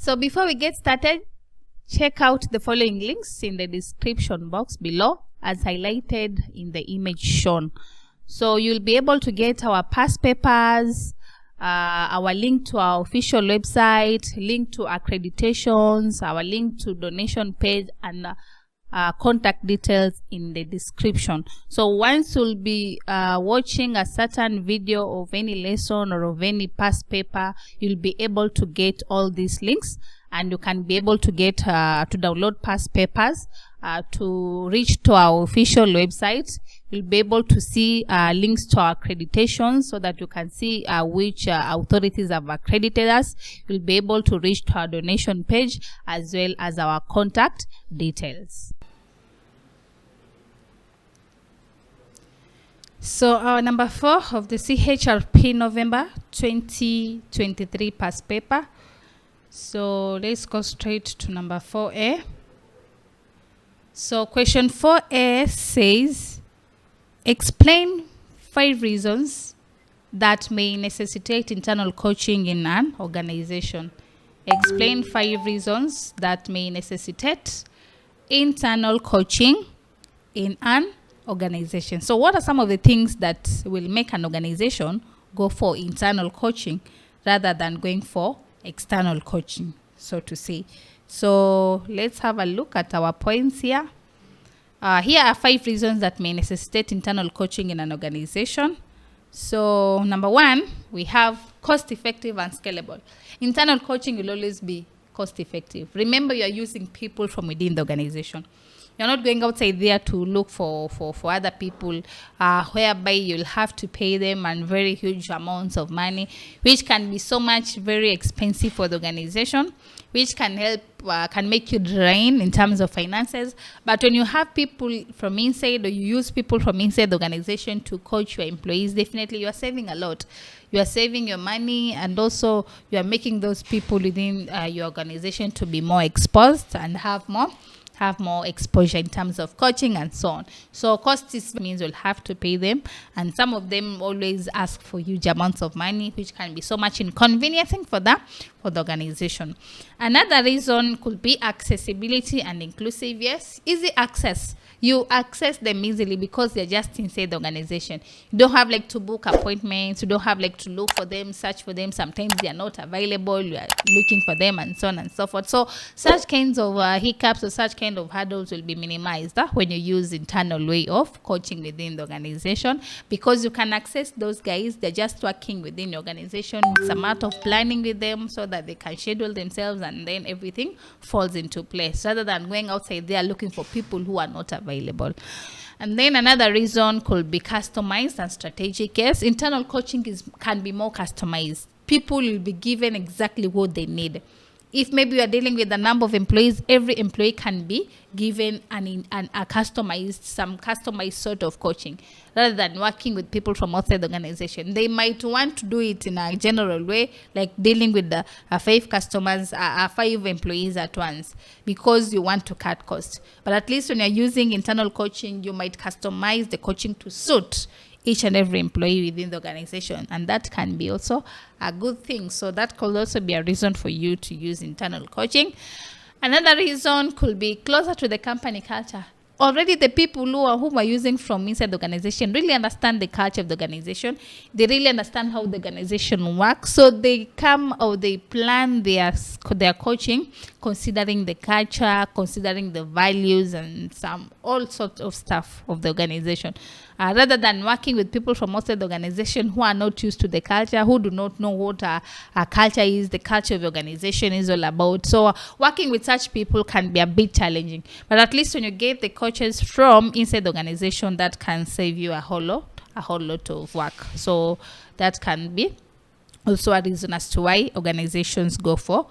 So before we get started, check out the following links in the description box below as highlighted in the image shown. So you'll be able to get our past papers, our link to our official website, link to accreditations, our link to donation page, and contact details in the description. So once you'll be watching a certain video of any lesson or of any past paper, you'll be able to get all these links, and you can be able to get to download past papers, to reach to our official website. You'll be able to see links to our accreditations so that you can see which authorities have accredited us. You'll be able to reach to our donation page as well as our contact details. So our number 4 of the Rchrp November 2023 past paper. So let's go straight to number 4A. So question 4A says, explain 5 reasons that may necessitate internal coaching in an organization. Explain 5 reasons that may necessitate internal coaching in an organization. So what are some of the things that will make an organization go for internal coaching rather than going for external coaching, so to say? So let's have a look at our points here. Here are 5 reasons that may necessitate internal coaching in an organization. So number 1, we have cost-effective and scalable. Internal coaching will always be cost-effective. Remember, you are using people from within the organization. You're not going outside there to look for other people, whereby you'll have to pay them and very huge amounts of money, which can be so much very expensive for the organization, which can help, can make you drain in terms of finances. But when you have people from inside, or you use people from inside the organization to coach your employees, definitely you are saving a lot. You are saving your money, and also you are making those people within your organization to be more exposed and have more exposure in terms of coaching and so on. So cost means you'll have to pay them, and some of them always ask for huge amounts of money, which can be so much inconveniencing for the organization. Another reason could be accessibility and inclusive. Yes, easy access. You access them easily because they're just inside the organization. You don't have like to book appointments. You don't have like to look for them, search for them. Sometimes they are not available. You are looking for them and so on and so forth. So such kinds of hiccups or such kind of hurdles will be minimized when you use internal way of coaching within the organization, because you can access those guys. They're just working within the organization. It's a matter of planning with them so that they can schedule themselves, and then everything falls into place, rather than going outside there looking for people who are not available. And then another reason could be customized and strategic. Yes, internal coaching can be more customized. People will be given exactly what they need. If maybe you are dealing with a number of employees, every employee can be given a customized sort of coaching, rather than working with people from outside the organization. They might want to do it in a general way, like dealing with the 5 customers, 5 employees at once, because you want to cut costs. But at least when you're using internal coaching, you might customize the coaching to suit each and every employee within the organization, and that can be also a good thing. So that could also be a reason for you to use internal coaching. Another reason could be closer to the company culture. Already the people who are using from inside the organization really understand the culture of the organization. They really understand how the organization works. So they come or they plan their coaching considering the culture, considering the values, and all sorts of stuff of the organization. Rather than working with people from outside the organization who are not used to the culture, who do not know what a culture is, the culture of the organization is all about. So working with such people can be a bit challenging. But at least when you get the coaches from inside the organization, that can save you a whole lot of work. So that can be also a reason as to why organizations go for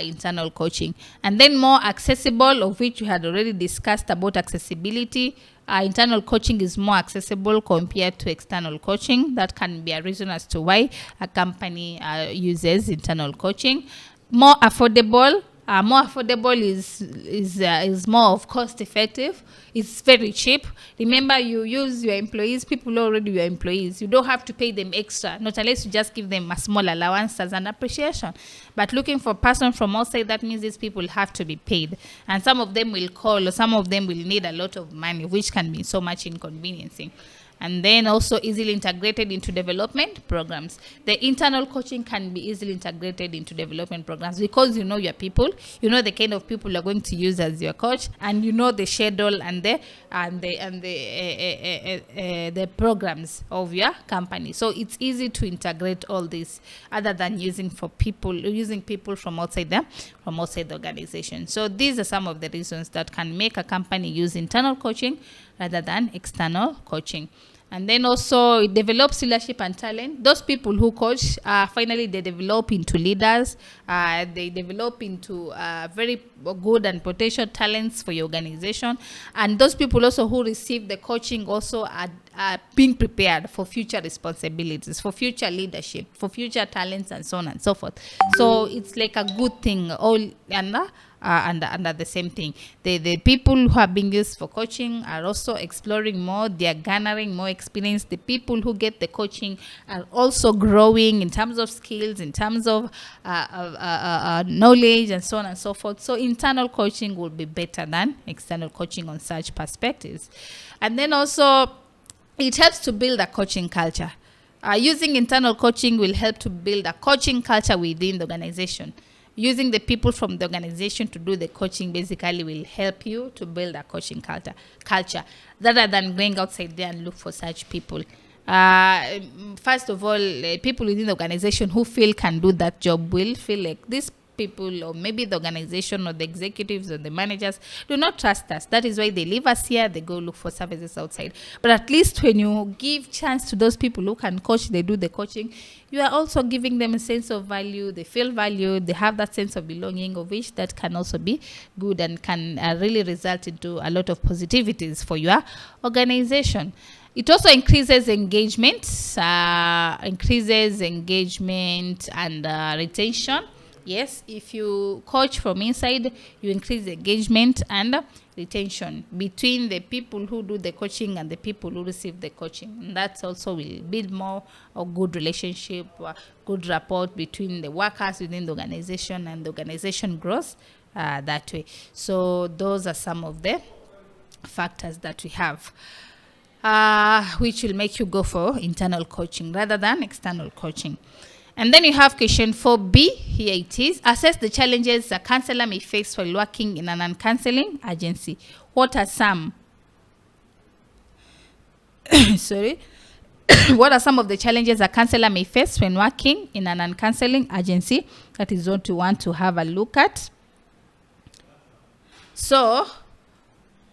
internal coaching. And then more accessible, of which we had already discussed about accessibility. Internal coaching is more accessible compared to external coaching. That can be a reason as to why a company uses internal coaching. More affordable. More affordable is more of cost effective. It's very cheap. Remember, you use your employees, people already your employees. You don't have to pay them extra, not unless you just give them a small allowance as an appreciation. But looking for a person from outside, that means these people have to be paid. And some of them will call, or some of them will need a lot of money, which can be so much inconveniencing. And then also easily integrated into development programs. The internal coaching can be easily integrated into development programs because you know your people, you know the kind of people you're going to use as your coach, and you know the schedule and the programs of your company. So it's easy to integrate all this, other than using people from outside the organization. So these are some of the reasons that can make a company use internal coaching rather than external coaching. And then also it develops leadership and talent. Those people who coach, finally they develop into leaders. They develop into very good and potential talents for your organization. And those people also who receive the coaching also are being prepared for future responsibilities, for future leadership, for future talents, and so on and so forth. So it's like a good thing all under the same thing. The people who are being used for coaching are also exploring more. They are garnering more experience. The people who get the coaching are also growing in terms of skills, in terms of knowledge, and so on and so forth. So internal coaching will be better than external coaching on such perspectives. And then also it helps to build a coaching culture. Using internal coaching will help to build a coaching culture within the organization. Using the people from the organization to do the coaching basically will help you to build a coaching culture rather than going outside there and look for such people. First of all, people within the organization who feel can do that job will feel like this people, or maybe the organization or the executives or the managers, do not trust us. That is why they leave us here, they go look for services outside. But at least when you give chance to those people who can coach, they do the coaching, you are also giving them a sense of value. They feel valued, they have that sense of belonging, of which that can also be good and can really result into a lot of positivities for your organization. It also increases engagement and retention. Yes, if you coach from inside, you increase engagement and retention between the people who do the coaching and the people who receive the coaching. And that also will build more a good relationship, good rapport between the workers within the organization, and the organization grows that way. So those are some of the factors that we have, which will make you go for internal coaching rather than external coaching. And then you have question 4B. Here it is. Assess the challenges a counselor may face while working in an non-counseling agency. What are some? What are some of the challenges a counselor may face when working in an non-counseling agency? That is what we want to have a look at. So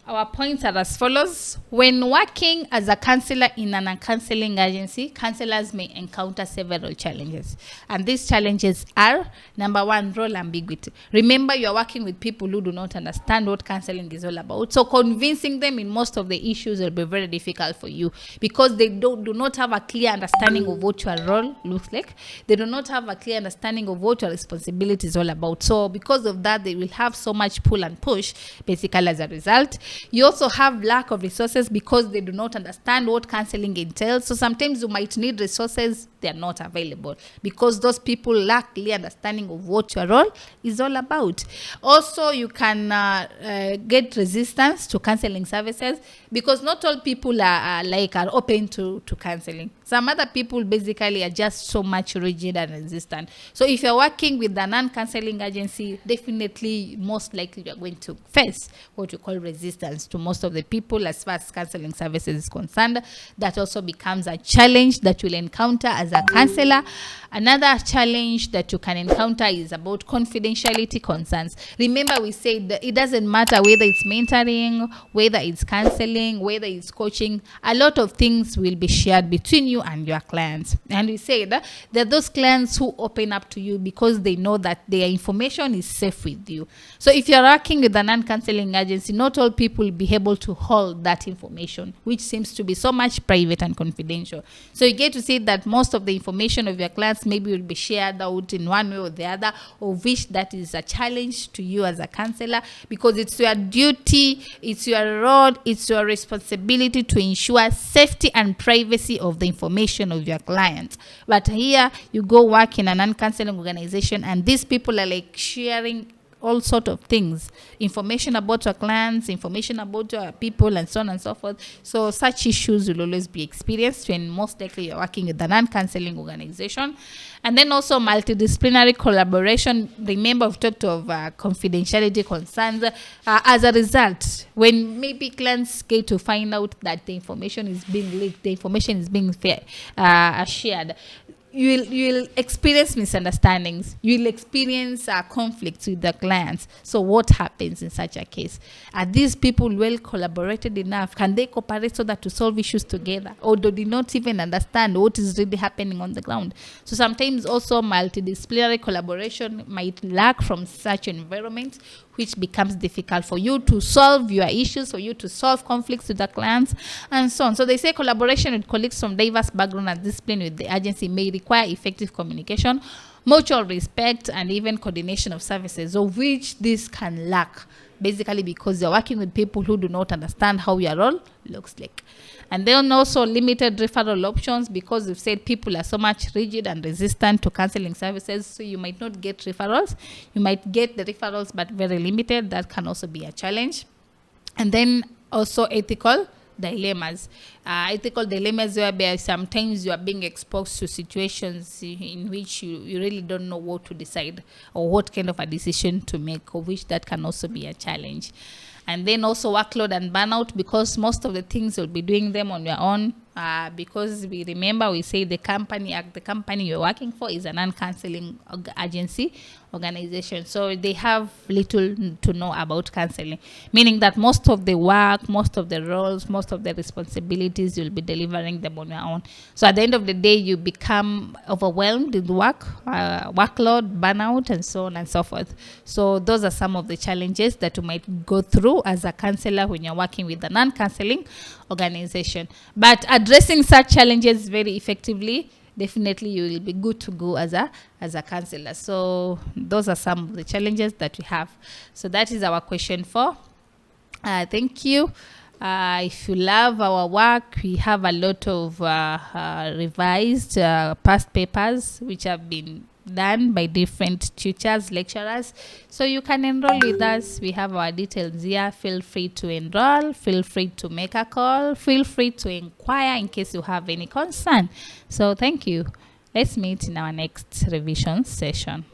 our points are as follows. When working as a counselor in a counseling agency, counselors may encounter several challenges. And these challenges are, number one, role ambiguity. Remember, you are working with people who do not understand what counseling is all about. So convincing them in most of the issues will be very difficult for you, because they do not have a clear understanding of what your role looks like. They do not have a clear understanding of what your responsibility is all about. So because of that, they will have so much pull and push, basically, as a result. You also have lack of resources because they do not understand what counseling entails. So sometimes you might need resources, they are not available because those people lack clear understanding of what your role is all about. Also, you can get resistance to counseling services because not all people are open to counseling. Some other people basically are just so much rigid and resistant. So if you're working with a non-counseling agency, definitely most likely you're going to face what you call resistance to most of the people as far as counseling services is concerned. That also becomes a challenge that you'll encounter as a counselor. Another challenge that you can encounter is about confidentiality concerns. Remember, we said that it doesn't matter whether it's mentoring, whether it's counseling, whether it's coaching. A lot of things will be shared between you and your clients. And we say that there are those clients who open up to you because they know that their information is safe with you. So if you're working with a non-counseling agency, not all people will be able to hold that information, which seems to be so much private and confidential. So you get to see that most of the information of your clients maybe will be shared out in one way or the other, of which that is a challenge to you as a counselor, because it's your duty, it's your role, it's your responsibility to ensure safety and privacy of the information of your clients. But here you go work in a non-counseling organization, and these people are like sharing all sort of things, information about your clients, information about your people, and so on and so forth. So such issues will always be experienced when most likely you're working with a non-counseling organization. And then also multidisciplinary collaboration. Remember, we've talked of confidentiality concerns. As a result, when maybe clients get to find out that the information is being leaked, the information is being shared, you will experience misunderstandings. You will experience conflicts with the clients. So what happens in such a case? Are these people well collaborated enough? Can they cooperate so that to solve issues together? Or do they not even understand what is really happening on the ground? So sometimes also multidisciplinary collaboration might lack from such environments, which becomes difficult for you to solve your issues, for you to solve conflicts with the clients, and so on. So they say collaboration with colleagues from diverse background and discipline with the agency may require effective communication, mutual respect, and even coordination of services, of which this can lack, basically because you're working with people who do not understand how your role looks like. And then also limited referral options, because we've said people are so much rigid and resistant to counseling services, so you might not get referrals. You might get the referrals, but very limited. That can also be a challenge. And then also ethical dilemmas. Ethical dilemmas whereby sometimes you are being exposed to situations in which you really don't know what to decide or what kind of a decision to make, of which that can also be a challenge. And then also workload and burnout, because most of the things you'll be doing them on your own, because we say the company you're working for is a non-counseling agency organization, so they have little to know about counseling, meaning that most of the work, most of the roles, most of the responsibilities, you'll be delivering them on your own. So at the end of the day, you become overwhelmed with work, workload, burnout, and so on and so forth. So those are some of the challenges that you might go through as a counselor when you're working with a non-counseling organization. But addressing such challenges very effectively, definitely you will be good to go as a counselor. So those are some of the challenges that we have. So that is our question 4. Thank you. If you love our work, we have a lot of revised past papers which have been done by different tutors, lecturers. So you can enroll with us. We have our details here. Feel free to enroll. Feel free to make a call. Feel free to inquire in case you have any concern. So thank you. Let's meet in our next revision session.